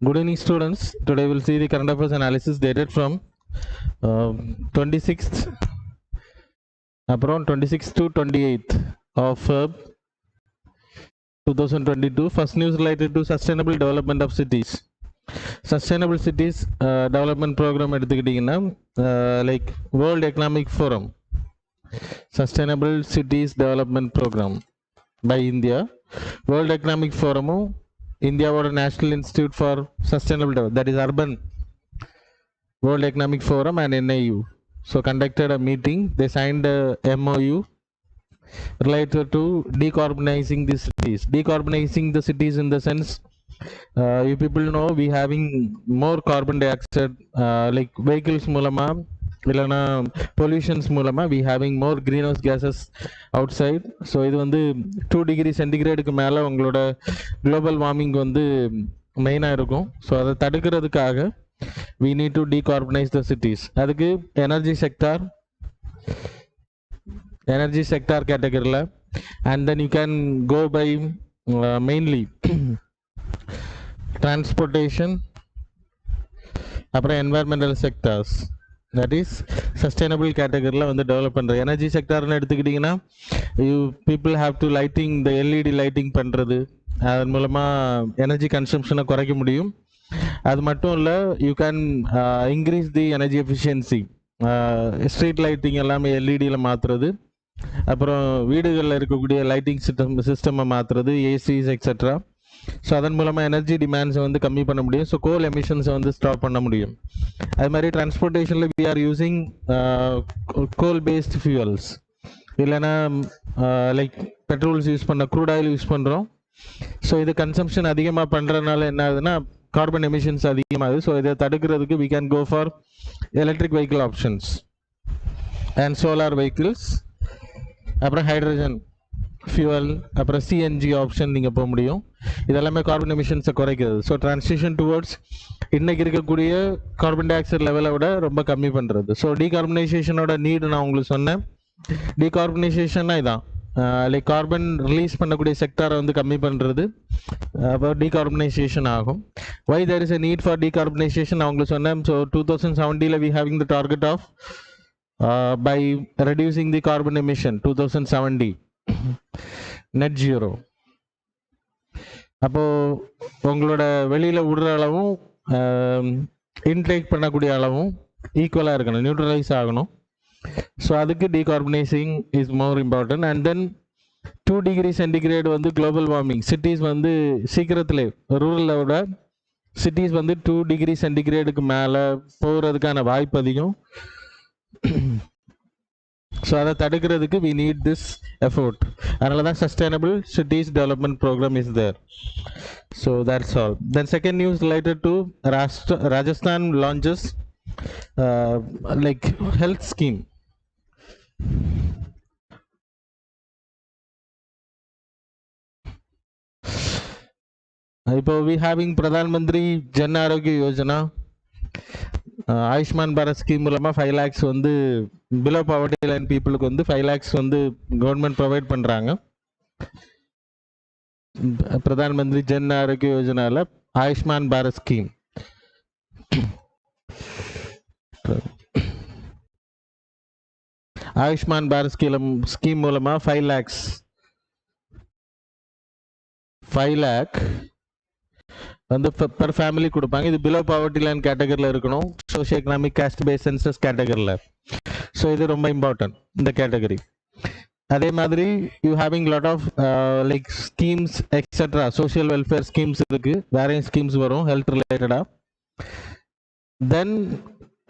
Good evening, students. Today we'll see the current affairs analysis dated from 26th, around 26th to 28th of Feb 2022. First news related to sustainable development of cities. Sustainable cities development program எடுத்துக்கிட்டீங்கன்னா like World Economic Forum Sustainable Cities Development Program by India. World Economic Forum Indiaவோட National Institute for Sustainable Development, that is Urban World Economic Forum and NIU. So conducted a meeting. They signed a MOU related to decarbonizing the cities. Decarbonizing the cities in the sense, you people know we having more carbon dioxide like vehicles மூலமா இல்லைனா pollutions மூலமாக we having more greenhouse gases outside. So இது வந்து 2 degree சென்டிகிரேடுக்கு மேலே உங்களோட global warming வந்து மெயினாக இருக்கும். ஸோ அதை தடுக்கிறதுக்காக we need to decarbonize the cities. அதுக்கு எனர்ஜி செக்டார் கேட்டகரியில் and then you can go by mainly transportation அப்புறம் environmental sectors, that is sustainable கேட்டகரியில் வந்து டெவலப் பண்ணுறது. எனர்ஜி செக்டார்னு எடுத்துக்கிட்டிங்கன்னா you people have to lighting இந்த எல்இடி லைட்டிங் பண்ணுறது, அதன் மூலமாக எனர்ஜி கன்சம்ஷனை குறைக்க முடியும். அது மட்டும் இல்லை, you can increase the energy efficiency. Street lighting எல்லாமே எல்இடியில் மாற்றுறது, அப்புறம் வீடுகளில் இருக்கக்கூடிய லைட்டிங் சிஸ்டமை மாற்றுறது, ஏசிஸ் எக்ஸெட்ரா. ஸோ அதன் மூலமாக எனர்ஜி டிமாண்ட்ஸை வந்து கம்மி பண்ண முடியும். ஸோ கோல் எமிஷன்ஸை வந்து ஸ்டாப் பண்ண முடியும். அது மாதிரி டிரான்ஸ்போர்ட்டேஷனில் we are using coal based fuels, இல்லைன்னா லைக் பெட்ரோல்ஸ் யூஸ் பண்ண க்ரூட் ஆயில் யூஸ் பண்ணுறோம். ஸோ இது கன்சம்ஷன் அதிகமாக பண்ணுறதுனால என்ன ஆகுதுன்னா கார்பன் எமிஷன்ஸ் அதிகமாகுது. ஸோ இதை தடுக்கிறதுக்கு we can go for electric vehicle options and solar vehicles, அப்புறம் ஹைட்ரஜன் ஃபியூவல், அப்புறம் சிஎன்ஜி ஆப்ஷன் நீங்கள் போக முடியும். இதெல்லாமே கார்பன் எமிஷன்ஸை குறைக்கிறது. ஸோ டிரான்சிஷன் டுவர்ட்ஸ் இன்றைக்கி இருக்கக்கூடிய கார்பன் டை ஆக்சைடு லெவலை விட ரொம்ப கம்மி பண்ணுறது. ஸோ டீகார்பனைசேஷனோட நீடு நான் உங்களுக்கு சொன்னேன். டீகார்பனைசேஷன்னா இதான், லைக் கார்பன் ரிலீஸ் பண்ணக்கூடிய செக்டாரை வந்து கம்மி பண்ணுறது, அப்போ டீகார்பனைசேஷன் ஆகும். Why there is a need for decarbonisation நான் உங்களுக்கு சொன்னேன். So 2070 we having the target of by reducing the carbon emission 2070 net zero. அப்போ உங்களோட வெளியில விடுற அளவும் இன்டேக் பண்ணக்கூடிய அளவும் ஈக்குவலாக இருக்கணும், நியூட்ரலைஸ் ஆகணும். ஸோ அதுக்கு decarbonising is more important. And then 2 degree centigrade வந்து குளோபல் வார்மிங். சிட்டிஸ் வந்து சீக்கிரத்தில் ரூரலை விட சிட்டிஸ் வந்து 2 degree சென்டிகிரேடுக்கு மேலே போகிறதுக்கான வாய்ப்பு அதிகம். ஸோ அதை தடுக்கிறதுக்கு we need this effort. அதனால தான் sustainable cities development program is there. So that's all. Then second news related to Rajasthan launches like health scheme. இப்போ we having Pradhan Mantri Jan Arogya Yojana, Ayushman Bharat scheme மூலமாக 5 lakhs வந்து below poverty line பீப்புளுக்கு வந்து 5 lakhs வந்து government provide பண்ணுறாங்க. பிரதான் மந்திரி ஜன் ஆரோக்கிய யோஜனாவில் Ayushman Bharat scheme. Ayushman Bharat scheme மூலமாக 5 lakh வந்து பர் ஃபேமிலி கொடுப்பாங்க. இது பிலோ பவர்ட்டி லைன் கேட்டகரியில் இருக்கணும், socio economic caste base census கேட்டகரியில். ஸோ இது ரொம்ப இம்பார்ட்டன்ட் இந்த கேட்டகரி. அதே மாதிரி you having lot of like schemes etcetera, social welfare schemes இருக்குது, வேறையும் ஸ்கீம்ஸ் வரும் ஹெல்த் ரிலேட்டடாக. தென்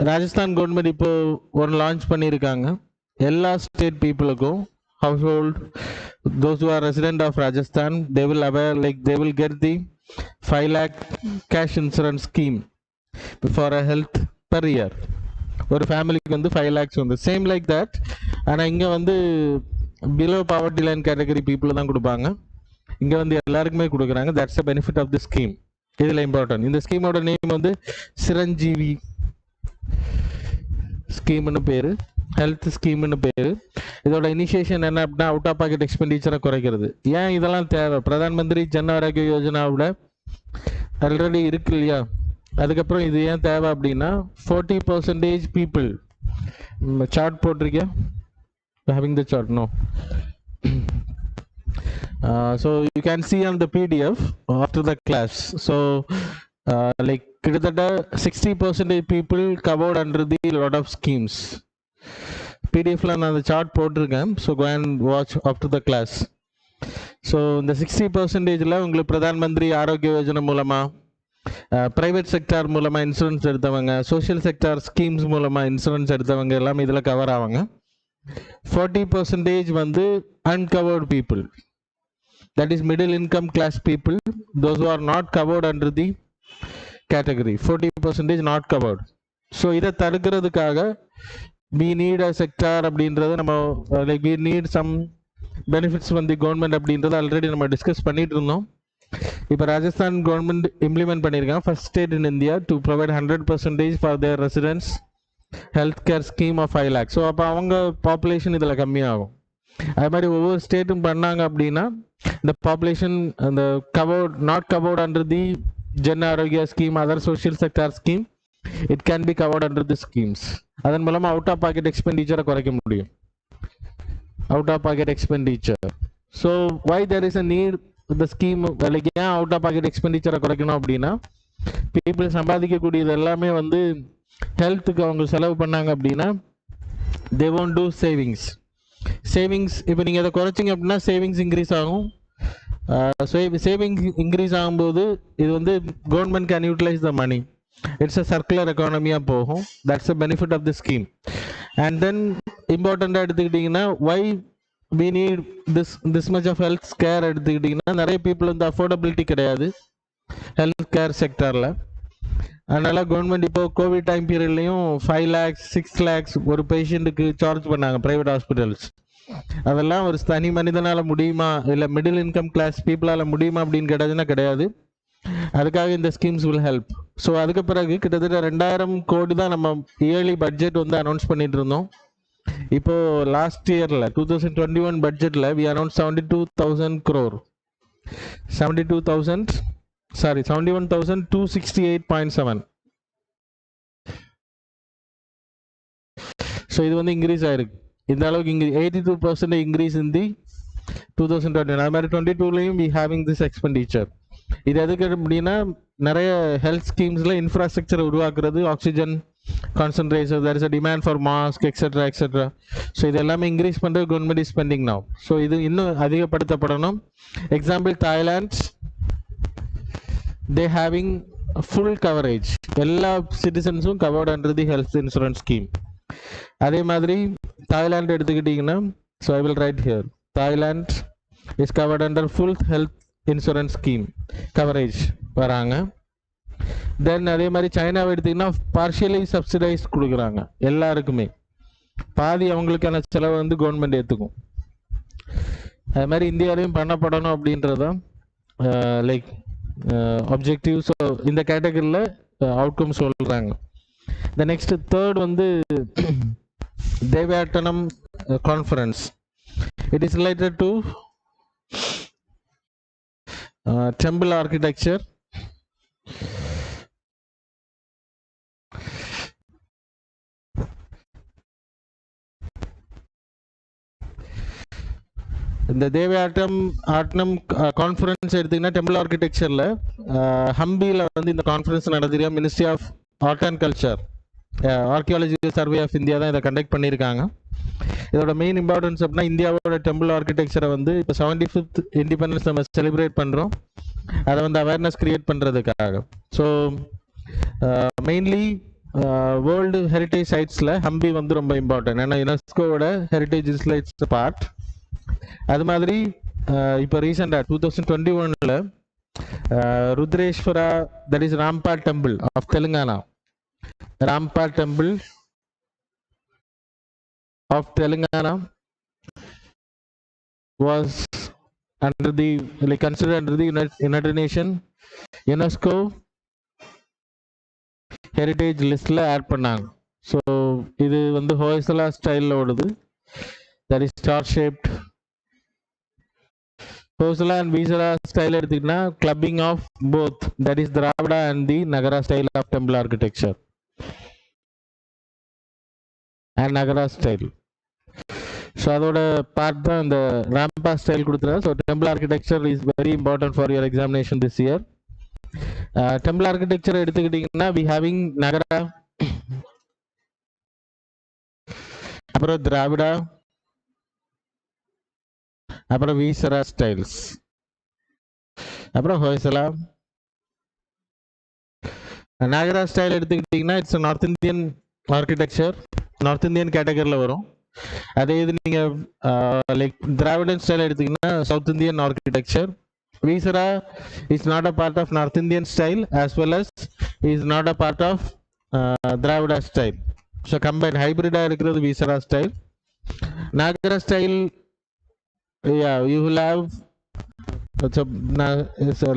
ராஜஸ்தான் கவர்மெண்ட் இப்போ ஒன்று லான்ச் பண்ணியிருக்காங்க. எல்லா state பீப்புளுக்கும் household, those who are resident of Rajasthan, they will aware, like they will get the 5 lakh cash insurance scheme for a health per year. ஒரு ஃபேமிலிக்கு வந்து 5 lakhs வந்து சேம் லைக் தட். ஆனால் இங்கே வந்து below poverty line category people தான் கொடுப்பாங்க, இங்கே வந்து எல்லாருக்குமே கொடுக்குறாங்க. That's a benefit of the scheme. இதில் இம்பார்ட்டன்ட், இந்த ஸ்கீமோட நேம் வந்து சிரஞ்சீவி ஸ்கீம்னு பேர், ஹெல்த் ஸ்கீம்னு பேர். இதோட இனிஷியேஷன் என்ன அப்படின்னா அவுட் ஆஃப் பாக்கெட் எக்ஸ்பெண்டிச்சரை குறைக்கிறது. ஏன் இதெல்லாம் தேவை? பிரதான் மந்திரி ஜன் ஆரோக்கிய யோஜனாவோட ஆல்ரெடி இருக்கு இல்லையா. அதுக்கப்புறம் இது ஏன் தேவை அப்படின்னா 40% பீப்புள் சார்ட் போட்டிருக்கேன். Having the chart no. So you can see on the PDF after the class. So like கிட்டத்தட்ட 60% people covered under the lot of schemes. PDFல நான் அந்த சார்ட் போட்டிருக்கேன். So go and watch after the class. So இந்த 60%ல உங்களுக்கு பிரதான் மந்திரி ஆரோக்கிய யோஜனா மூலமா, private sector மூலமா insurance எடுத்தவங்க, social sector schemes மூலமா இன்சூரன்ஸ் எடுத்தவங்க எல்லாம் இதில் கவர் ஆவாங்க. 40% வந்து uncovered people, that is middle income class people, those who are not covered under the category. 40% not covered. So இதை தடுக்கிறதுக்காக we need a sector அப்படின்றது நம்ம like we need some benefits from the government அப்படின்றது already நம்ம discuss பண்ணிட்டு இருந்தோம். இப்போ Rajasthan government implement பண்ணியிருக்காங்க, first state in India to provide 100% for their residents health care scheme of 5 lakhs. So அப்போ அவங்க பாப்புலேஷன் இதில் கம்மியாகும். அது மாதிரி ஒவ்வொரு ஸ்டேட்டும் பண்ணாங்க அப்படின்னா இந்த பாப்புலேஷன் அந்த covered not covered under the Jan Arogya scheme, other social sector scheme, it can be covered under the schemes. அதன் மூலமாக அவுட் ஆஃப் பாக்கெட் எக்ஸ்பெண்டிச்சரை குறைக்க முடியும். Out of pocket expenditure. So why there is a need இந்த scheme, வேலைக்கு ஏன் out of pocket எக்ஸ்பெண்டிச்சரை குறைக்கணும் அப்படின்னா பீப்புள் சம்பாதிக்கக்கூடியது எல்லாமே வந்து ஹெல்த்துக்கு அவங்க செலவு பண்ணாங்க அப்படின்னா தே won't do சேவிங்ஸ். இப்போ நீங்கள் அதை குறைச்சிங்க அப்படின்னா சேவிங்ஸ் இன்க்ரீஸ் ஆகும். சேவிங்ஸ் இன்க்ரீஸ் ஆகும்போது இது வந்து government can utilise the money. It's a circular எக்கானமியாக போகும். That's a benefit of the scheme. And then இம்பார்ட்டண்ட்டாக எடுத்துக்கிட்டிங்கன்னா வை we need this much of health care எடுத்துக்கிட்டிங்கன்னா நிறைய பீப்புள் வந்து அஃபோர்டபிலிட்டி கிடையாது ஹெல்த் கேர் செக்டரில். அதனால் கவர்மெண்ட் இப்போ கோவிட் டைம் பீரியட்லையும் 5 lakhs 6 lakhs ஒரு பேஷண்ட்டுக்கு சார்ஜ் பண்ணாங்க ப்ரைவேட் ஹாஸ்பிட்டல்ஸ். அதெல்லாம் ஒரு தனி மனிதனால் முடியுமா, இல்லை மிடில் இன்கம் கிளாஸ் பீப்புளால் முடியுமா அப்படின்னு கேட்டதுன்னா கிடையாது. அதுக்காக இந்த ஸ்கீம்ஸ் வில் ஹெல்ப். ஸோ அதுக்கு பிறகு கிட்டத்தட்ட 2000 கோடி தான் நம்ம இயர்லி பட்ஜெட் வந்து அனௌன்ஸ் பண்ணிட்டு இருந்தோம். இப்போ லாஸ்ட் இயர்ல 2021 பட்ஜெட்ல we announced 72,000 crore, 71,268.7. ஸோ இது வந்து இன்க்ரீஸ் ஆயிருக்கு. இந்த அளவுக்கு 82% இன்க்ரீஸ் இன் தி 2021. அது மாதிரி 22லையும் we having this expenditure. இது எதுக்கு அப்படின்னா நிறைய ஹெல்த் ஸ்கீம்ஸ்ல இன்ஃப்ராஸ்ட்ரக்சர் உருவாக்குறது, oxygen concentration, there is a demand for mask etc etc. So இது எல்லாமே இன்க்ரீஸ் பண்ணுறது government is spending now. So இது இன்னும் அதிகப்படுத்தப்படணும். Example Thailand, they having full coverage, எல்லா சிட்டிசன்ஸும் covered under the health insurance scheme. அதே மாதிரி தாய்லாந்து எடுத்துக்கிட்டிங்கன்னா, so I will write here, Thailand is covered under full health insurance scheme coverage வராங்க. Then அதே மாதிரி சைனாவை எடுத்திங்கன்னா பார்ஷியலி சப்சிடைஸ் கொடுக்குறாங்க எல்லாருக்குமே, பாதி அவங்களுக்கான செலவை வந்து கவர்மெண்ட் ஏற்றுக்கும். அது மாதிரி இந்தியாவிலையும் பண்ணப்படணும் அப்படின்றதான் லைக் ஆப்ஜெக்டிவ். ஸோ இந்த கேட்டகரியில் அவுட்கம் சொல்கிறாங்க. த நெக்ஸ்ட் தேர்ட் வந்து Devayatanam conference. It is related to temple architecture. இந்த தேவயாட்டனம் கான்ஃபரன்ஸ் எடுத்திங்கன்னா டெம்பிள் ஆர்கிடெக்சரில் ஹம்பியில் வந்து இந்த கான்ஃபரன்ஸ் நடத்திருக்க ministry of art and culture, archaeological survey of India தான் இதை கண்டக்ட் பண்ணியிருக்காங்க. இதோட மெயின் இம்பார்ட்டன்ஸ் அப்படின்னா இந்தியாவோட டெம்பிள் ஆர்கிடெக்சரை வந்து இப்போ 75th இண்டிபெண்டன்ஸ் நம்ம செலிப்ரேட் பண்ணுறோம், அதை வந்து அவேர்னஸ் கிரியேட் பண்ணுறதுக்காக. ஸோ மெயின்லி வேர்ல்டு ஹெரிட்டேஜ் சைட்ஸில் ஹம்பி வந்து ரொம்ப இம்பார்ட்டன்ட், ஏன்னா யுனெஸ்கோவோட ஹெரிட்டேஜ் இட்ஸ் பார்ட். அது மாதிரி இப்போ ரீசெண்டாக 2021 Rudreshwara, that is Ramappa temple of Telangana, Ramappa temple of Telangana was under the considered under the United Nations UNESCO heritage லிஸ்ட்ல ஆட் பண்ணாங்க. ஸோ இது வந்து ஹோய்சலா ஸ்டைலில் ஓடுது, that is star shaped Hosala and Visara style எடுத்துக்கிட்டா clubbing of both, that is Dravida and the Nagara style of temple architecture and Nagara style. So அதோட part தான் இந்த ராம்பா ஸ்டைல் கொடுத்துருக்கேன். So temple architecture is very important for your examination this year. Temple architecture எடுத்துக்கிட்டிங்கன்னா we having Nagara, அப்புறம் திராவிடா, அப்புறம் Vesara styles, அப்புறம் Hoysala. Nagara style எடுத்துக்கிட்டிங்கன்னா it's north Indian architecture, north Indian கேட்டகரியில் வரும். அதே இது நீங்கள் லைக் திராவிடன் ஸ்டைல் எடுத்திங்கன்னா south Indian architecture. Vesara is not a part of north Indian style as well as is not a part of Dravida style. So combine ஹைப்ரிடாக இருக்கிறது Vesara style. Nagara style you will have,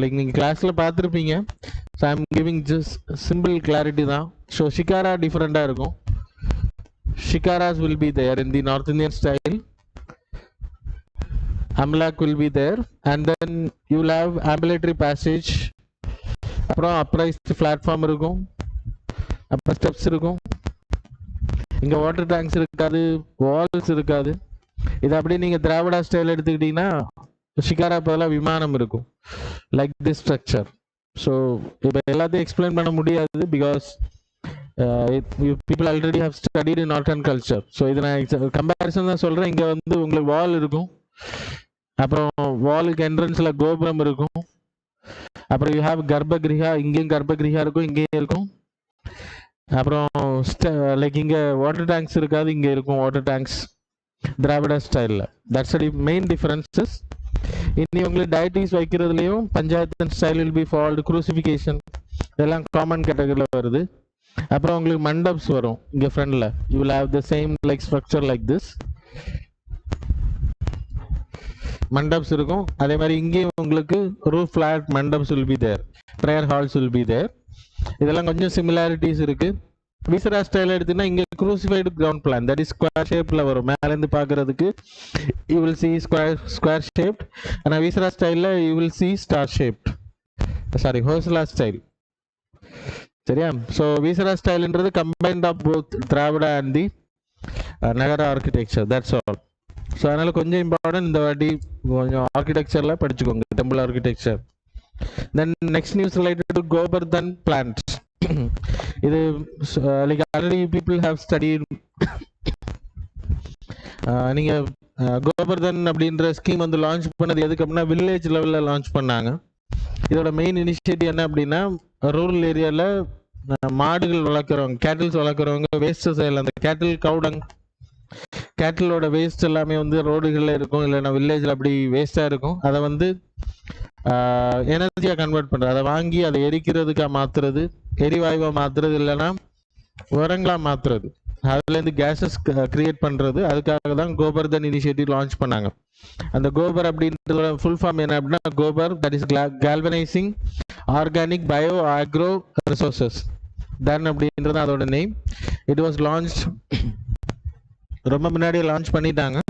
like நீங்கள் கிளாஸில் பார்த்துருப்பீங்க. So I am giving just simple clarity தான். So shikhara டிஃப்ரெண்ட்டாக இருக்கும். Shikaras will be there in the North Indian style. Amlak will be there, and then you will have ambulatory passage. அப்புறம் upraised platform இருக்கும், அப்புறம் steps இருக்கும். இங்கே water tanks இருக்காது, Waals இருக்காது. இது அப்படியே நீங்கள் திராவிடா ஸ்டைல் எடுத்துக்கிட்டிங்கன்னா ஷிகாரா பதிலாக விமானம் இருக்கும், லைக் திஸ் ஸ்ட்ரக்சர். ஸோ இப்போ எல்லாத்தையும் எக்ஸ்பிளைன் பண்ண முடியாது because people already have studied in art and culture. So இது நான் கம்பேரிசன் தான் சொல்கிறேன். இங்கே வந்து உங்களுக்கு வால் இருக்கும், அப்புறம் வாலுக்கு என்ட்ரன்ஸில் கோபுரம் இருக்கும், அப்புறம் யூ ஹாவ் கர்ப்பகிரிஹா, இங்கேயும் கர்ப்பகிரிஹா இருக்கும், இங்கேயும் இருக்கும். அப்புறம் லைக் இங்கே வாட்டர் டேங்க்ஸ் இருக்காது, இங்கே இருக்கும் வாட்டர் டேங்க்ஸ் திராவிடா ஸ்டைலில். That's the main differences. இனி உங்களுக்கு டயட்டிஸ் வைக்கிறதுலையும் panchayat style will be followed, குரூசிஃபிகேஷன் இதெல்லாம் காமன் கேட்டகரியில் வருது. அப்புறம் உங்களுக்கு மண்டப்ஸ் வரும் இங்கே ஃப்ரண்டில். You will have the same like structure like this, mandaps இருக்கும். அதே மாதிரி இங்கேயும் உங்களுக்கு roof flat mandaps will be there, prayer halls will be there. இதெல்லாம் கொஞ்சம் சிமிலாரிட்டிஸ் இருக்குது. வீசரா ஸ்டைல் எடுத்தீங்கன்னா இங்கே crucified ground plan, that is square ஷேப்பில் வரும். மேலேருந்து பார்க்குறதுக்கு you will see square shaped. ஆனால் வீசரா ஸ்டைலில் you will see star shaped. Sorry, Hoysala style. சரியா? ஸோ வீசரா ஸ்டைல்ன்றது combined of both Dravida and the Nagara architecture, that's all. So அதனால் கொஞ்சம் இம்பார்ட்டன்ட், இந்த வாட்டி கொஞ்சம் ஆர்கிடெக்சரில் படிச்சுக்கோங்க, temple architecture. Then next news related to Gobardhan plant. இது like already people have studied. நீங்கள் கோபர்தன் அப்படின்ற ஸ்கீம் வந்து லான்ச் பண்ணது எதுக்கு அப்படின்னா வில்லேஜ் லெவலில் லான்ச் பண்ணாங்க. இதோட மெயின் இனிஷியேட்டிவ் என்ன அப்படின்னா ரூரல் ஏரியாவில் மாடுகள் வளர்க்குறவங்க, கேட்டில்ஸ் வளர்க்குறவங்க வேஸ்ட்டு செய்யலாம். அந்த கேட்டிலோட வேஸ்ட் எல்லாமே வந்து ரோடுகளில் இருக்கும், இல்லைன்னா வில்லேஜில் அப்படி வேஸ்ட்டாக இருக்கும். அதை வந்து எனர்ஜியாக கன்வெர்ட் பண்ணுறது, அதை வாங்கி அதை எரிக்கிறதுக்காக மாற்றுறது, எரிவாயுவாக மாற்றுறது, இல்லைன்னா உரங்களாக மாற்றுறது, அதுலேருந்து கேஸஸ் கிரியேட் பண்ணுறது. அதுக்காக தான் கோபர்தன் இனிஷியேட்டிவ் லான்ச் பண்ணாங்க. அந்த கோபர் அப்படின்றதோட ஃபுல் ஃபார்ம் என்ன அப்படின்னா Gobar, that is galvanising organic bio agro resources Dhan அப்படின்றது அதோட நேம். இட் வாஸ் லான்ச், ரொம்ப முன்னாடியே லான்ச் பண்ணிட்டாங்க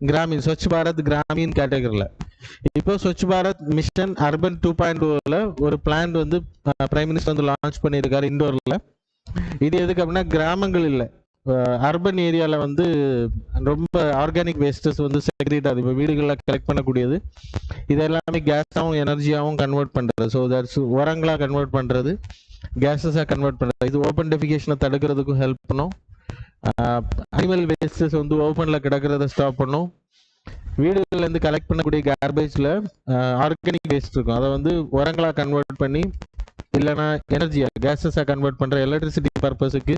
கிராமீன், ஸ்வச் பாரத் கிராமீன் கேட்டகரியில். இப்போ ஸ்வச் பாரத் மிஷன் அர்பன் 2.0ல ஒரு பிளான் வந்து பிரைம் மினிஸ்டர் வந்து லான்ச் பண்ணியிருக்காரு இண்டோரில். இது எதுக்கு அப்படின்னா கிராமங்கள் இல்லை, அர்பன் ஏரியாவில் வந்து ரொம்ப ஆர்கானிக் வேஸ்டஸ் வந்து செக்ரேட் ஆகுது. இப்போ வீடுகளில் கலெக்ட் பண்ணக்கூடியது இது எல்லாமே கேஸாகவும் எனர்ஜியாகவும் கன்வெர்ட் பண்ணுறது. ஸோ தட்ஸ் உரங்களாக கன்வெர்ட் பண்ணுறது, கேஸஸாக கன்வெர்ட் பண்ணுறது. இது ஓப்பன் டெஃபிகேஷனை தடுக்கிறதுக்கும் ஹெல்ப் பண்ணும். அனிமல் வேஸ்டஸ் வந்து ஓப்பனில் கிடக்கிறத ஸ்டாப் பண்ணும். வீடுகள்லேருந்து கலெக்ட் பண்ணக்கூடிய கார்பேஜில் ஆர்கானிக் வேஸ்ட் இருக்கும், அதை வந்து உரங்களாக கன்வெர்ட் பண்ணி இல்லைனா எனர்ஜியாக கேஸஸாக கன்வெர்ட் பண்ணுற எலக்ட்ரிசிட்டி பர்பஸுக்கு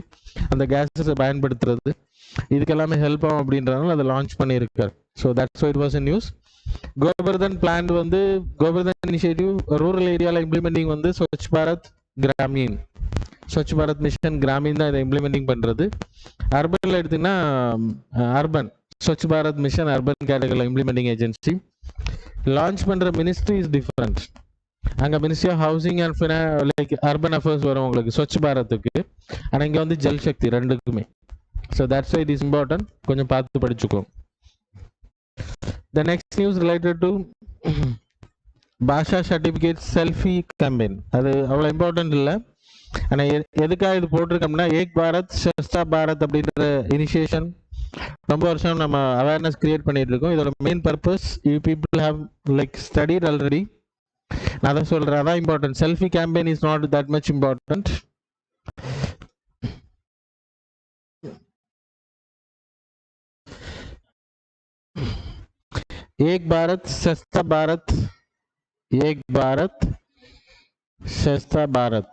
அந்த கேஸஸை பயன்படுத்துறது, இதுக்கெல்லாமே ஹெல்ப் ஆகும் அப்படின்றதுனால அதை லான்ச் பண்ணியிருக்காரு. So that's it was a news. Gobardhan plan வந்து கோபர்தன் இனிஷியேட்டிவ் ரூரல் ஏரியாவில் இம்ப்ளிமெண்டிங் வந்து ஸ்வச் பாரத் கிராமீன், ஸ்வச் பாரத் மிஷன் கிராமீன் தான் இதை இம்ப்ளிமெண்டிங் பண்ணுறது. அர்பனில் எடுத்திங்கன்னா urban Swachh Bharat mission urban கேட்டகரியில் இம்ப்ளிமெண்டிங் ஏஜென்சி. லான்ச் பண்ணுற மினிஸ்ட்ரி இஸ் டிஃப்ரெண்ட். அங்கே ministry of housing and like urban affairs வரும் உங்களுக்கு ஸ்வச் பாரத்துக்கு, ஆனால் இங்கே வந்து ஜல் சக்தி ரெண்டுக்குமே. So that's it is important, கொஞ்சம் பார்த்து படிச்சுக்கோ. The next news related to Bhasha certificate selfie campaign. அது அவ்வளோ இம்பார்ட்டன்ட் இல்லை, ஆனால் எதுக்காக இது போட்டிருக்கோம்னா ஏக் பாரத் ஷஸ்தா பாரத் அப்படின்ற இனிஷியேஷன் ரொம்ப வருஷம் நம்ம அவேர்னஸ் கிரியேட் பண்ணிட்டு இருக்கோம். இதோட main purpose you people have like studied already. நான் தான் சொல்கிறேன், அதான் important. Selfie campaign is not that much important. एक भारत सस्ता भारत, एक भारत सस्ता Bharat.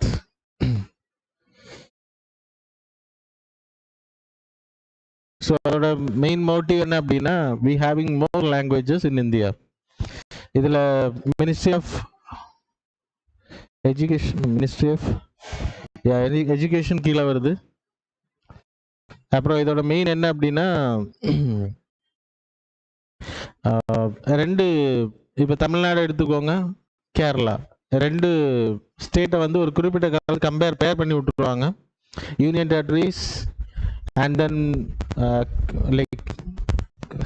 So our main motive என்ன அப்படின்னா we having more languages in India. இதுல Ministry of Education, Ministry of Education கீழே வருது. அப்புறம் இதோட மெயின் என்ன அப்படின்னா ரெண்டு, இப்போ தமிழ்நாடு எடுத்துக்கோங்க, கேரளா, ரெண்டு ஸ்டேட்டை வந்து ஒரு குறிப்பிட்ட காலம் பேர் பண்ணி விட்டுருவாங்க. Union territories and then like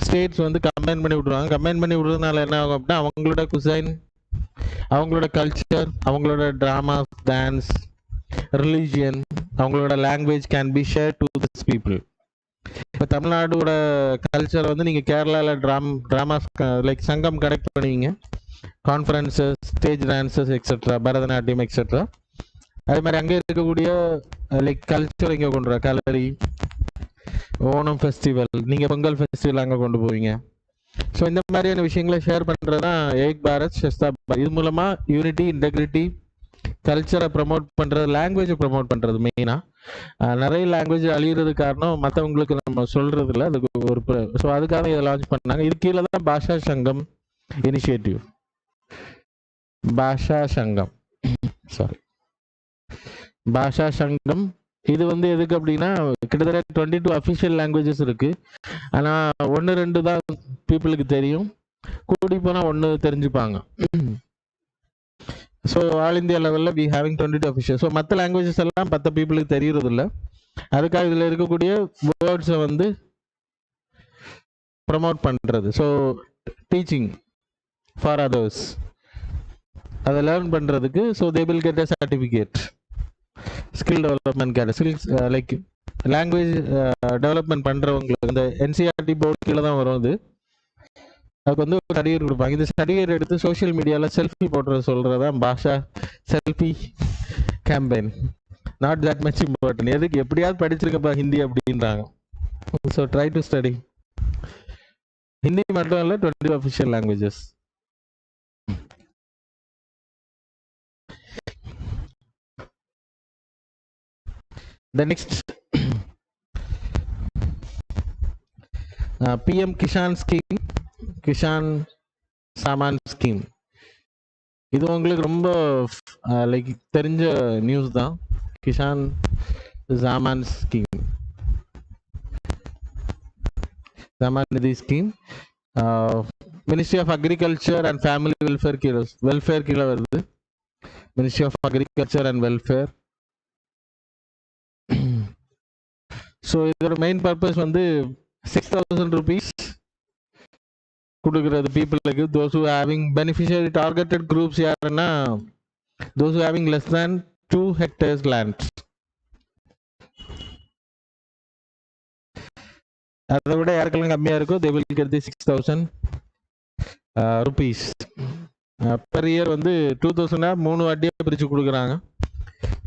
states வந்து கம்பைன் பண்ணி விட்ருவாங்க. கம்பைன் பண்ணி விட்றதுனால என்ன ஆகும் அப்படின்னா அவங்களோட குசைன், அவங்களோட கல்ச்சர், அவங்களோட ட்ராமாஸ், டான்ஸ், ரிலீஜியன், அவங்களோட language can be share to this people. இப்போ தமிழ்நாடோட கல்ச்சர் வந்து நீங்கள் கேரளாவில் ட்ராமாஸ் லைக் சங்கம் கனெக்ட் பண்ணுவீங்க, conferences, stage dances etcetera, Bharatanatyam etcetera. அதே மாதிரி அங்கே இருக்கக்கூடிய லைக் கல்ச்சர் இங்கே கொண்டு வர கலரி, ஓணம் ஃபெஸ்டிவல், நீங்கள் பொங்கல் ஃபெஸ்டிவல் அங்கே கொண்டு போவீங்க. ஸோ இந்த மாதிரியான விஷயங்களை ஷேர் பண்ணுறது தான் ஏக் பாரத் ஷஸ்தா பாரத். இது மூலமாக யூனிட்டி, இன்டெகிரிட்டி, கல்ச்சரை ப்ரமோட் பண்ணுறது, லாங்குவேஜை ப்ரமோட் பண்ணுறது. மெயினாக நிறைய லாங்குவேஜ் அழிகிறது காரணம் மற்றவங்களுக்கு நம்ம சொல்கிறது இல்லை, அதுக்கு ஒரு ஸோ அதுக்காக இதை லான்ச் பண்ணாங்க. இது கீழே தான் பாஷா சங்கம் இனிஷியேட்டிவ். பாஷா சங்கம், சாரி, பாஷா சங்கம். இது வந்து எதுக்கு அப்படின்னா கிட்டத்தட்ட 22 அஃபிஷியல் லாங்குவேஜஸ் இருக்குது. ஆனால் 1-2 தான் பீப்புளுக்கு தெரியும், கூடி போனால் 1 தெரிஞ்சுப்பாங்க. ஸோ ஆல் இந்தியா லெவலில் வி ஹேவிங் 22 அஃபிஷியல். ஸோ மற்ற லாங்குவேஜஸ் எல்லாம் 10 பீப்புளுக்கு தெரியறது இல்லை. அதுக்காக இதில் இருக்கக்கூடிய வேர்ட்ஸை வந்து ப்ரமோட் பண்ணுறது. ஸோ டீச்சிங் ஃபார் அதர்ஸ், அதை லேர்ன் பண்ணுறதுக்கு. So they will get a certificate, skill development get, skills like language development பண்ணுறவங்களுக்கு இந்த என்சிஆர்டி போர்டு கீழே தான் வரும். இது அதுக்கு வந்து ஒரு சர்டிஃபிகேட் கொடுப்பாங்க. இந்த சர்டிஃபிகேட் எடுத்து சோஷியல் மீடியாவில் செல்ஃபி போடுறது சொல்கிறதான் Bhasha selfie campaign. Not that much important. எதுக்கு எப்படியாவது படிச்சிருக்கப்பா ஹிந்தி அப்படின்றாங்க. So try to study Hindi மட்டும் இல்லை, 20 official languages. The next PM Kishan scheme, Kisan Samman scheme. இது உங்களுக்கு ரொம்ப லைக் தெரிஞ்ச நியூஸ் தான். Kisan Samman scheme, Samman Nidhi scheme ministry of agriculture and family welfare கீழே வருது. Ministry of agriculture and welfare. So இதோட மெயின் பர்பஸ் வந்து 6,000 rupees கொடுக்குறது பீப்புளுக்கு. Those who having beneficiary targeted groups யாருன்னா those who having less than 2 hectares land. அதை விட யாருக்கெல்லாம் கம்மியாக இருக்கோ they will get the 6,000 rupees per year. வந்து 2,000 3 வாட்டியாக பிரித்து கொடுக்குறாங்க.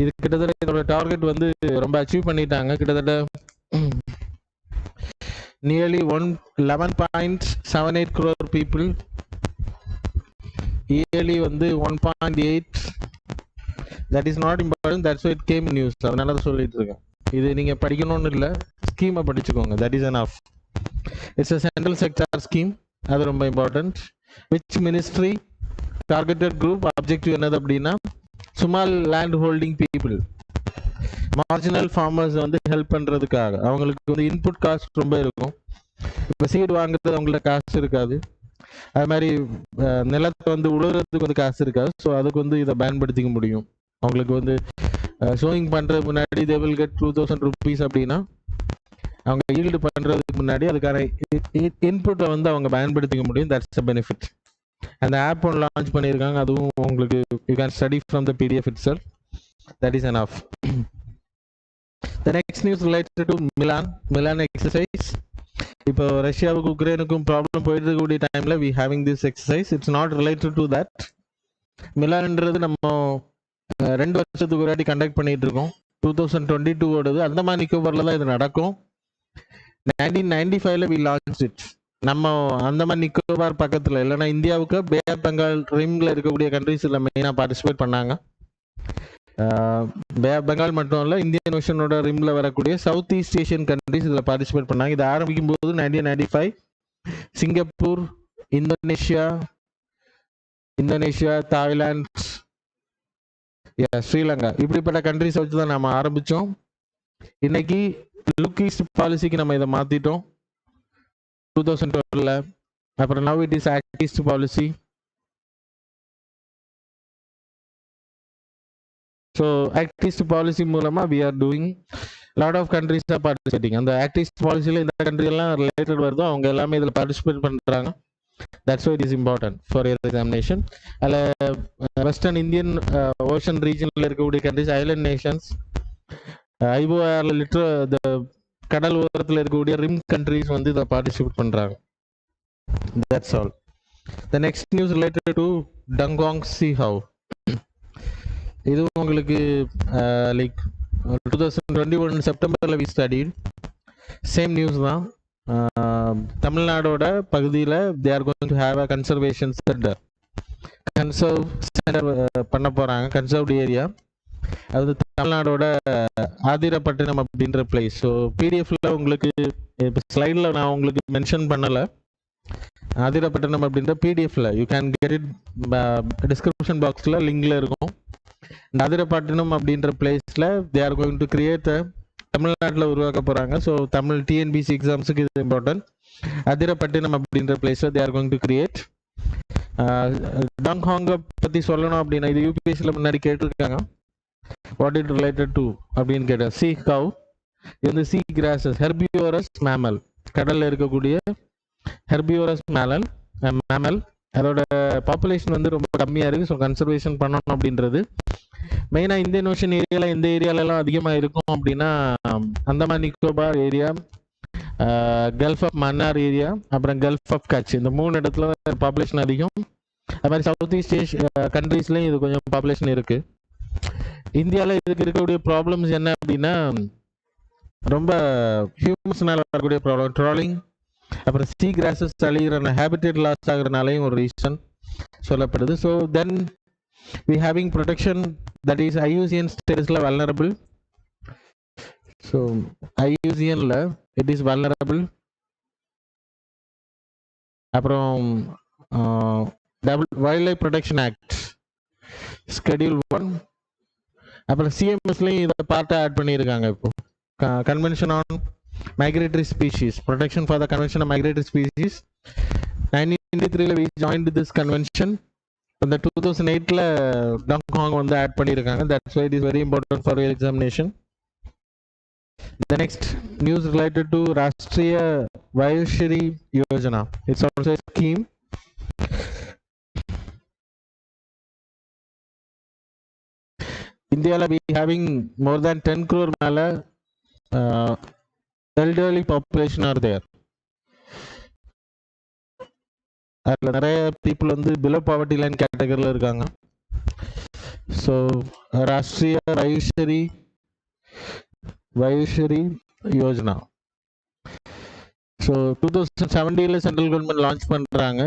இது கிட்டத்தட்ட இதோட டார்கெட் வந்து ரொம்ப அச்சீவ் பண்ணிட்டாங்க. கிட்டத்தட்ட nearly 11.78 crore people, yearly வந்து 1.8. that is not important, that's why it came in news. அதனால தான் சொல்லிட்டு இருக்கேன். இது நீங்க படிக்கணும்னு இல்லை, ஸ்கீமை படிச்சுக்கோங்க, that is enough. it's a central sector scheme, அது ரொம்ப important. which ministry, targeted group, objective என்னது அப்படின்னா small land holding people, marginal farmers வந்து ஹெல்ப் பண்ணுறதுக்காக. அவங்களுக்கு வந்து இன்புட் காஸ்ட் ரொம்ப இருக்கும். இப்போ சீடு வாங்குறது அவங்கள்ட்ட காசு இருக்காது, அது மாதிரி நிலத்தை வந்து உழுறதுக்கு வந்து காசு இருக்காது. ஸோ அதுக்கு வந்து இதை பயன்படுத்திக்க முடியும். அவங்களுக்கு வந்து சோயிங் பண்ணுறதுக்கு முன்னாடி they will get 2,000 rupees அப்படின்னா அவங்க ஈல்டு பண்ணுறதுக்கு முன்னாடி அதுக்கான இன்புட்டை வந்து அவங்க பயன்படுத்திக்க முடியும். That's a benefit. அந்த ஆப் ஒன்று லான்ச் பண்ணியிருக்காங்க, அதுவும் உங்களுக்கு you can study from the PDF it self. That is enough. The next news related to Milan exercise. இப்போ ரஷ்யாவுக்கு உக்ரைனுக்கும் ப்ராப்ளம் போயிட்டு இருக்கக்கூடிய டைமில் we having this exercise. It's not related to that. மிலான்ன்றது நம்ம 2 வருஷத்துக்கு ஒரு வாட்டி கண்டக்ட் பண்ணிட்டு இருக்கோம். 2022 ஓடுது. அந்தமான் நிக்கோபாரில் தான் இது நடக்கும். 1995 வி லான்ச் இட். நம்ம அந்தமான் நிக்கோபார் பக்கத்தில் இல்லைன்னா இந்தியாவுக்கு பே ஆஃப் பெங்கால் ரிம்ல இருக்கக்கூடிய கண்ட்ரிஸில் மெயினாக பார்ட்டிசிபேட் பண்ணாங்க. பே ஆஃப் பெங்கால் மட்டும் இல்லை, இந்தியன் ஓஷனோட ரிம்ல வரக்கூடிய சவுத் ஈஸ்ட் ஏஷியன் கண்ட்ரிஸ் இதில் பார்ட்டிசிபேட் பண்ணாங்க. இது ஆரம்பிக்கும் போது 1995 சிங்கப்பூர், இந்தோனேஷியா, தாய்லாந்து, ஸ்ரீலங்கா இப்படிப்பட்ட கண்ட்ரிஸை வச்சு தான் நம்ம ஆரம்பித்தோம். இன்னைக்கு லுக் ஈஸ்ட் பாலிசிக்கு நம்ம இதை மாற்றிட்டோம் 2012. அப்புறம் now it is act east policy. So act east policy மூலமாக we are doing lot of countries are participating. அந்த ஆக்ட் ஈஸ்ட் பாலிசியில் இந்த கண்ட்ரி எல்லாம் ரிலேட்டட் வருதோ அவங்க எல்லாமே இதில் பார்ட்டிசிபேட் பண்ணுறாங்க. That's why it is important for your examination. அதில் வெஸ்டர்ன் இந்தியன் ஓஷன் ரீஜனில் இருக்கக்கூடிய கண்ட்ரிஸ், ஐலண்ட் நேஷன்ஸ், ஐஓஆரில் கடல் ஓரத்தில் இருக்கக்கூடிய ரிம் கண்ட்ரிஸ் வந்து இதை பார்ட்டிசிபேட் பண்ணுறாங்க. That's all. The next news related to டங்காங் சி ஹவ். இது உங்களுக்கு லைக் 2021 செப்டம்பரில் வி ஸ்டடிட். சேம் நியூஸ் தான். தமிழ்நாடோட பகுதியில் தே are going to have a conservation centre. Conserve centre பண்ண போகிறாங்க, கன்சர்வ்டு ஏரியா. அது தமிழ்நாடோட ஆதிரப்பட்டினம் அப்படின்ற பிளேஸ். ஸோ பிடிஎஃப்ல உங்களுக்கு இப்போ ஸ்லைடில் நான் உங்களுக்கு மென்ஷன் பண்ணலை. ஆதிரப்பட்டினம் அப்படின்ற பிடிஎஃப்ல you can get it, description பாக்ஸில் லிங்க்ல இருக்கும். ஆதிரப்பட்டினம் அப்படின்ற பிளேஸில் they are going to create தமிழ்நாட்டில் உருவாக்க போகிறாங்க. ஸோ தமிழ் டிஎன்பிசி எக்ஸாம்ஸுக்கு இது இம்பார்ட்டன்ட். அதிரப்பட்டினம் அப்படின்ற பிளேஸில் they are going to create. டங்காங்கை பற்றி சொல்லணும் அப்படின்னா இது யூபிஎஸ்சியில் முன்னாடி கேட்டிருக்காங்க. வாட் இட் ரிலேட்டட் டு அப்படின்னு கேட்டேன். சி கவ். இது வந்து சி கிராசஸ், ஹெர்பிவோரஸ் மேமல், கடலில் இருக்கக்கூடிய ஹெர்பிவோரஸ் மேமல். அதோட பாப்புலேஷன் வந்து ரொம்ப கம்மியாக இருக்குது. ஸோ கன்சர்வேஷன் பண்ணணும் அப்படின்றது மெயினாக இந்தியன் ஓஷன் ஏரியாவில் எந்த ஏரியாலெல்லாம் அதிகமாக இருக்கும் அப்படின்னா Andaman Nicobar area, gulf of Mannar area, அப்புறம் கல்ஃப் ஆஃப் கட்ச். இந்த 3 இடத்துல பாப்புலேஷன் அதிகம். அது மாதிரி சவுத் ஈஸ்ட் ஏஷியா கண்ட்ரீஸ்லேயும் இது கொஞ்சம் பாப்புலேஷன் இருக்குது. இந்தியாவில் இதுக்கு இருக்கக்கூடிய ப்ராப்ளம்ஸ் என்ன அப்படின்னா ரொம்ப ஹியூமன்ஸ்னால வரக்கூடிய ப்ராப்ளம், ட்ராலிங், அப்புறம் சி கிராசஸ் அழிகிற ஹேபிட்டேட் லாஸ் ஆகுறதுனாலையும் ஒரு ரீசன் சொல்லப்படுது. So then we having protection that is IUCN status la vulnerable. So IUCN la it is vulnerable. அப்புறம் Wildlife Protection Act Schedule 1. அப்புறம் CMSலையும் இதை பார்ட்டை ஆட் பண்ணியிருக்காங்க. இப்போ Convention on Migratory Species, Protection for the Convention on Migratory Species. 1993 we joined this convention. இந்த 2008 டங்காங் வந்து add பண்ணியிருக்காங்க. That's why it is very important for your examination. The next news related to Rashtriya Vayoshri Yojana. It's also a scheme. இந்தியாவில் we having more than 10 crore மேல elderly population are there. அதில் நிறைய people வந்து below poverty line கேட்டகரியில் இருக்காங்க. So Rashtriya Vayoshri Yojana. So 2017 central government launch பண்ணுறாங்க.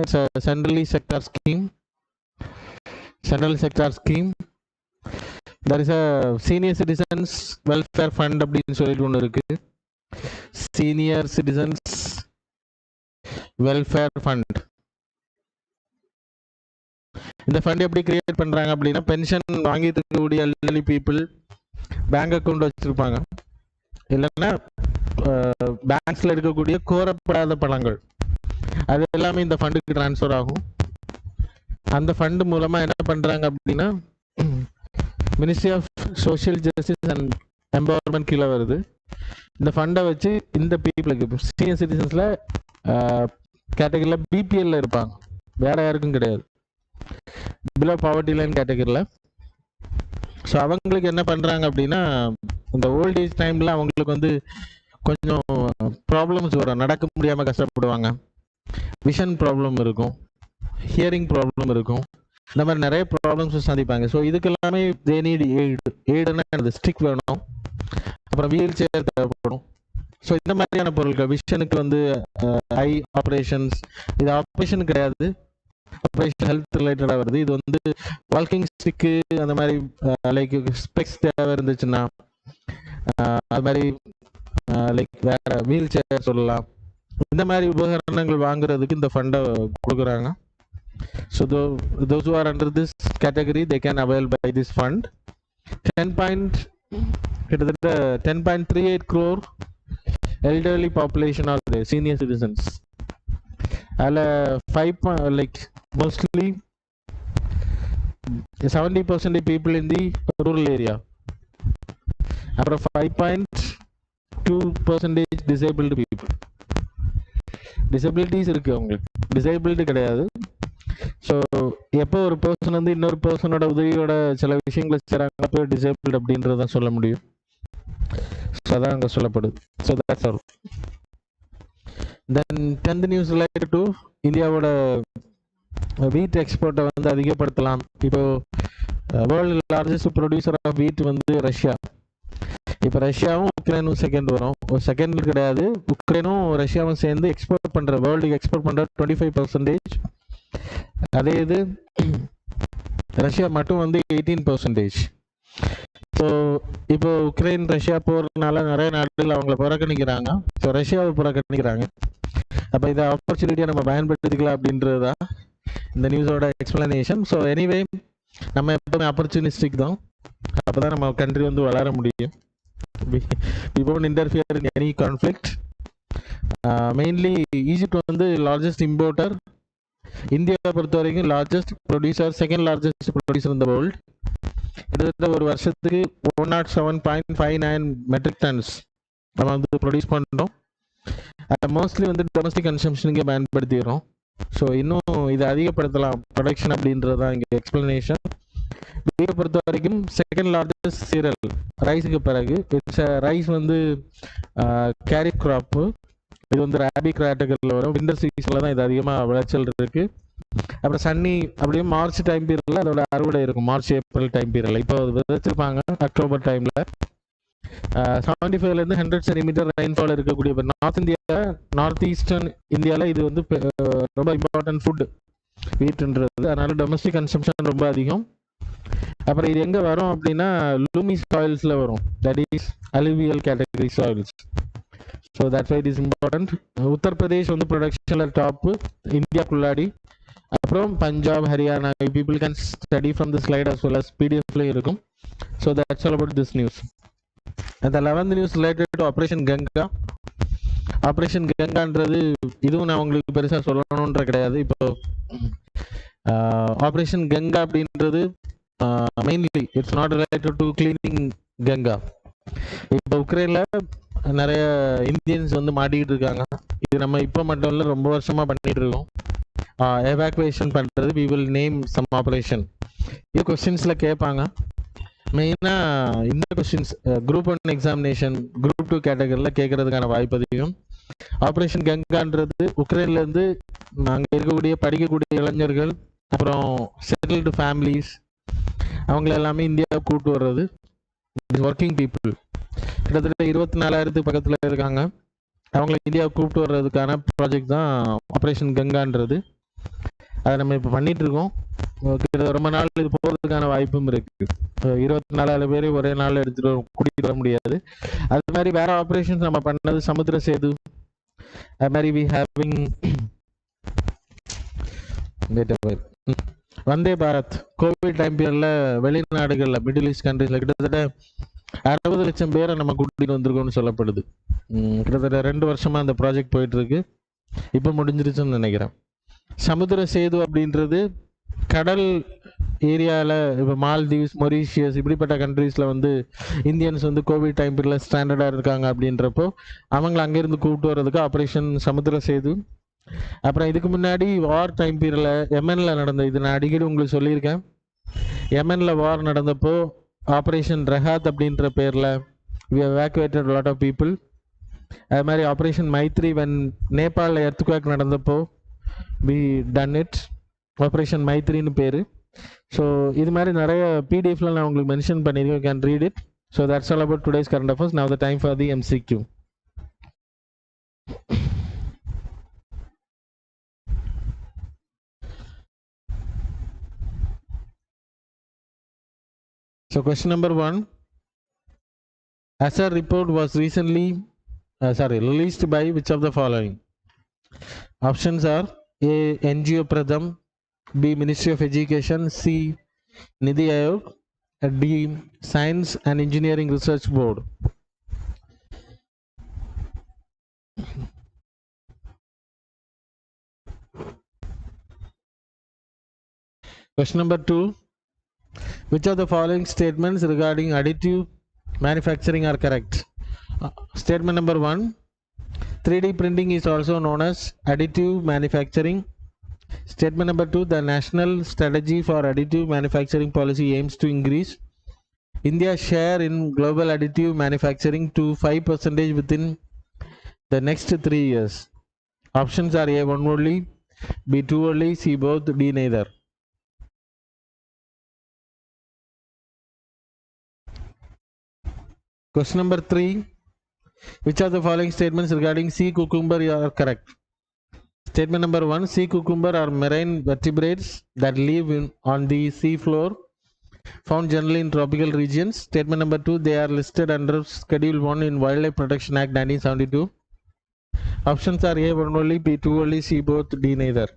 Central sector scheme. That is a senior citizens welfare fund அப்படின்னு சொல்லிட்டு ஒன்று இருக்குது. Senior citizens welfare fund. இந்த ஃபண்ட் எப்படி கிரியேட் பண்ணுறாங்க அப்படின்னா பென்ஷன் வாங்கிட்டு இருக்கக்கூடிய எல்டர்லி பீப்புள் பேங்க் அக்கௌண்ட் வச்சுருப்பாங்க, இல்லைன்னா பேங்க்ஸில் இருக்கக்கூடிய கோரப்படாத பணங்கள் அது எல்லாமே இந்த ஃபண்டுக்கு ட்ரான்ஸ்ஃபர் ஆகும். அந்த ஃபண்டு மூலமாக என்ன பண்ணுறாங்க அப்படின்னா ministry of social justice and empowerment கீழே வருது. இந்த ஃபண்டை வச்சு இந்த பீப்புளுக்கு சீனியர் சிட்டிசன்ஸில் கேட்டகரியில் பிபிஎல்ல இருப்பாங்க, வேற யாருக்கும் கிடையாது, பிலோ பாவர்ட்டி லைன் கேட்டகரியில். ஸோ அவங்களுக்கு என்ன பண்ணுறாங்க அப்படின்னா, இந்த ஓல்ட் ஏஜ் டைமில் அவங்களுக்கு வந்து கொஞ்சம் ப்ராப்ளம்ஸ் வரும், நடக்க முடியாமல் கஷ்டப்படுவாங்க, விஷன் ப்ராப்ளம் இருக்கும், ஹியரிங் ப்ராப்ளம் இருக்கும், இந்த மாதிரி நிறைய ப்ராப்ளம்ஸ் சந்திப்பாங்க. ஸோ இதுக்கு எல்லாமே தே நீட் எய்டுனா அந்த ஸ்டிக் வேணும், அப்புறம் வீல் சேர் தேவைப்படும். ஸோ இந்த மாதிரியான பொருட்கள் விஷனுக்கு வந்து ஐ ஆப்ரேஷன்ஸ், இது ஆப்ரேஷன் கிடையாது, ஆப்ரேஷன் ஹெல்த் ரிலேட்டடாக வருது. இது வந்து வாக்கிங் ஸ்டிக்கு அந்த மாதிரி லைக் ஸ்பெக்ஸ் தேவை இருந்துச்சுன்னா அது மாதிரி லைக் வேற வீல் சேர் சொல்லலாம். இந்த மாதிரி உபகரணங்கள் வாங்குறதுக்கு இந்த ஃபண்டை கொடுக்குறாங்க. So those who are under this category, they can avail by this fund. 10.38 crore elderly population are there, senior citizens. All 5 like mostly 70% people in the rural area. Apart 5.2% disabled people. Disabilities இருக்கு அவங்களுக்கு, disabled கிடையாது. So எப்போ ஒரு person வந்து இன்னொரு பர்சனோட உதவியோட சில விஷயங்களை செய்கிறாங்க, அப்போ டிசேபிள்டு அப்படின்றதான் சொல்ல முடியும். ஸோ அதான் அங்கே சொல்லப்படுது. So that's all. Then 10th news related to இந்தியாவோட வீட் எக்ஸ்போர்ட்டை வந்து அதிகப்படுத்தலாம். இப்போ வேர்ல்டு லார்ஜஸ்ட் ப்ரொடியூசர் ஆஃப் வீட் வந்து ரஷ்யா. இப்போ ரஷ்யாவும் உக்ரைனும் செகண்ட் வரும், ஒரு செகண்ட் கிடையாது, உக்ரைனும் ரஷ்யாவும் சேர்ந்து எக்ஸ்போர்ட் பண்ணுற, வேர்ல்டுக்கு எக்ஸ்போர்ட் பண்ணுற 25%. அதே இது ரஷ்யா மட்டும் வந்து 18%. ஸோ இப்போ உக்ரைன் ரஷ்யா போகிறதுனால நிறைய நாடுகள் அவங்கள புறக்கணிக்கிறாங்க, ஸோ ரஷ்யாவை புறக்கணிக்கிறாங்க. அப்போ இதை ஆப்பர்ச்சுனிட்டியாக நம்ம பயன்படுத்திக்கலாம் அப்படின்றது தான் இந்த நியூஸோட எக்ஸ்பிளனேஷன். ஸோ எனிவே நம்ம எப்பவுமே ஆப்பர்ச்சுனிஸ்டிக் தான், அப்போ தான் நம்ம கண்ட்ரி வந்து வளர முடியும். We won't interfere in any conflict. Mainly Egypt வந்து லார்ஜஸ்ட் இம்போர்ட்டர், இந்தியாவை பொறுத்த வரைக்கும் largest producer, second largest producer இந்த வேர்ல்டு. கிட்டத்தட்ட ஒரு வருஷத்துக்கு 107.59 மெட்ரிக் டன்ஸ் நம்ம வந்து ப்ரொடியூஸ் பண்ணுறோம். மோஸ்ட்லி வந்து டொமஸ்டிக் கன்சம்ஷனுக்கே பயன்படுத்திடுறோம். ஸோ இன்னும் இதை அதிகப்படுத்தலாம் ப்ரொடக்ஷன் அப்படின்றது தான் இங்கே எக்ஸ்பிளனேஷன். வீட்டை பொறுத்த வரைக்கும் செகண்ட் லார்ஜஸ்ட் சீரியல் ரைஸுக்கு பிறகு. இட்ஸ் ரைஸ் வந்து கேரி கிராப்பு, இது வந்து ராபி கேட்டகரியில் வரும். விண்டர் சீசனில் தான் இது அதிகமாக விளைச்சல் இருக்குது. அப்புறம் சன்னி அப்படியே மார்ச் டைம் பீரியடில் அதோட அறுவடை இருக்கும், மார்ச் ஏப்ரல் டைம் பீரியடில். இப்போ விதைச்சிருப்பாங்க அக்டோபர் டைமில். 75 to 100 சென்டிமீட்டர் ரெயின்ஃபால் இருக்கக்கூடிய இப்போ நார்த் இந்தியா, நார்த் ஈஸ்டர்ன் இந்தியாவில் இது வந்து ரொம்ப இம்பார்ட்டன்ட் ஃபுட் வீட்டுன்றது. அதனால டொமஸ்டிக் கன்சம்ஷன் ரொம்ப அதிகம். அப்புறம் இது எங்கே வரும் அப்படின்னா லூமி சாயில்ஸில் வரும், that is alluvial category soils. So that's why it is important. Uttar Pradesh வந்து ப்ரொடக்ஷனில் டாப்பு இந்தியாக்குள்ளாடி. அப்புறம் Punjab, Haryana, people can study from the slide as well as பிடிஎஃப்லேயும் இருக்கும். So that's all about this news. அந்த 11th news related to operation Ganga. Operation கங்கான்றது இதுவும் நான் உங்களுக்கு பெருசாக சொல்லணுன்ற கிடையாது. இப்போ ஆப்ரேஷன் கங்கா அப்படின்றது mainly it's not related to cleaning Ganga. இப்போ உக்ரைனில் நிறைய இந்தியன்ஸ் வந்து மாட்டிக்கிட்டு இருக்காங்க. இது நம்ம இப்போ மட்டும் இல்லை, ரொம்ப வருஷமாக பண்ணிட்டு இருக்கோம். எவாக்குவேஷன் பண்ணுறது, we will name some operation. இது கொஸ்டின்ஸில் கேட்பாங்க. மெயினாக இந்த கொஸ்டின்ஸ் குரூப் 1 எக்ஸாமினேஷன், குரூப் 2 கேட்டகரியில் கேட்கறதுக்கான வாய்ப்பு அதிகம். ஆப்ரேஷன் கங்கான்றது உக்ரைன்லேருந்து அங்கே இருக்கக்கூடிய படிக்கக்கூடிய இளைஞர்கள், அப்புறம் செட்டில்டு ஃபேமிலிஸ், அவங்கள எல்லாமே இந்தியாவை கூப்பிட்டு வர்றது. ஒர்க்கிங் பீப்புள் கிட்டத்தட்ட 24,000 பக்கத்தில் இருக்காங்க. அவங்கள இந்தியாவை கூப்பிட்டு வர்றதுக்கான ப்ராஜெக்ட் தான் ஆப்ரேஷன் கங்கான்றது. அதை நம்ம இப்போ பண்ணிட்டு இருக்கோம். ரொம்ப நாள் இது போகிறதுக்கான வாய்ப்பும் இருக்கு. 24,000 பேரை ஒரே நாள் எடுத்துட்டு கூட்டிகிட்டு வர முடியாது. அது மாதிரி வேற ஆப்ரேஷன்ஸ் நம்ம பண்ணது சமுத்திர சேது, அது மாதிரி we having Vande Bharat. Covid time பீரியட்ல வெளிநாடுகளில் மிடில் ஈஸ்ட் கண்ட்ரீஸ்ல கிட்டத்தட்ட 60 லட்சம் பேரை நம்ம கூட்டிட்டு வந்திருக்கோம்னு சொல்லப்படுது. கிட்டத்தட்ட 2 வருஷமா அந்த ப்ராஜெக்ட் போயிட்டு இருக்கு. இப்போ முடிஞ்சிருச்சுன்னு நினைக்கிறேன். சமுத்திர சேது அப்படின்றது கடல் ஏரியாவில் இப்போ மால்தீவ்ஸ், மொரீஷியஸ் இப்படிப்பட்ட கண்ட்ரீஸில் வந்து இந்தியன்ஸ் வந்து கோவிட் டைம் பீரியடில் ஸ்டாண்டர்டாக இருக்காங்க அப்படின்றப்போ அவங்கள அங்கேருந்து கூப்பிட்டு வர்றதுக்கு ஆப்ரேஷன் சமுத்திர சேது. அப்புறம் இதுக்கு முன்னாடி வார் டைம் பீரியடில் எமனில் நடந்த, இது நான் அடிக்கடி உங்களுக்கு சொல்லியிருக்கேன், எமனில் வார் நடந்தப்போ ஆப்ரேஷன் ரெஹாத் அப்படின்ற பேரில் we evacuated a lot of people. அது மாதிரி ஆப்ரேஷன் மைத்ரி when நேபாளில் எர்த்குவேக் நடந்தப்போ we done it, ஆப்ரேஷன் மைத்ரின்னு பேர். ஸோ இது மாதிரி நிறைய பிடிஎஃப்ல நான் உங்களுக்கு மென்ஷன் பண்ணியிருக்கேன், you can read it. So that's all about today's current affairs. Now the time for the MCQ. So question number 1. As a report was recently released by which of the following? Options are A. NGO Pradham, B. Ministry of Education, C. Nidhi Aayog, D. Science and Engineering Research Board. Question number 2. Which of the following statements regarding additive manufacturing are correct? Statement number 1. 3D printing is also known as additive manufacturing. Statement number 2. The National Strategy for Additive Manufacturing Policy aims to increase India's share in global additive manufacturing to 5% within the next 3 years. Options are A. 1 only, B. 2 only, C. both, D. neither. Question number 3. Which of the following statements regarding sea cucumber are correct? Statement number 1. Sea cucumber are marine vertebrates that live on the sea floor, found generally in tropical regions. Statement number 2. They are listed under Schedule 1 in Wildlife Protection Act 1972. Options are A. 1 only, B. 2 only, C. both, D. neither.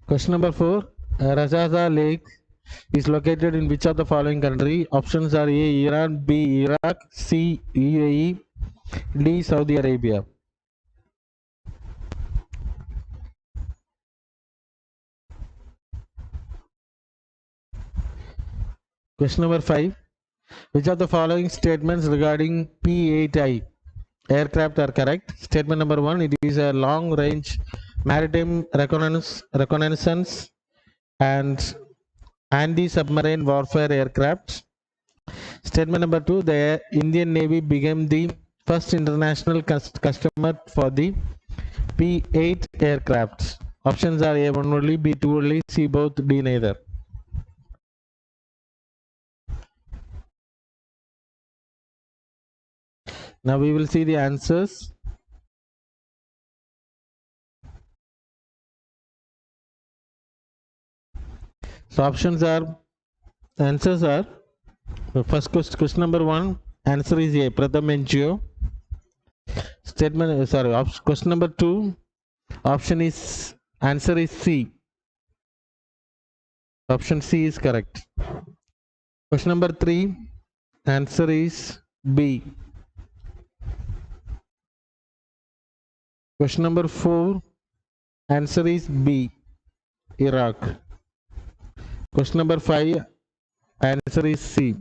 Question number 4. Rajaza Lake is located in which of the following country? Options are A. Iran, B. Iraq, C. UAE, D. Saudi Arabia. Question number 5. Which of the following statements regarding P-8I aircraft are correct? Statement number 1. It is a long-range maritime reconnaissance and anti-submarine warfare aircraft. Statement number 2. The Indian Navy became the first international customer for the P-8 aircraft. Options are A. 1 only, B. 2 only, C. both, D. neither. Now we will see the answers. So options are, answers are, first question number 1, answer is A. Pratham NGO. Statement, question number 2, option is, answer is C. Option C is correct. Question number 3, answer is B. Question number 4, answer is B. Iraq. Question number 5, answer is C.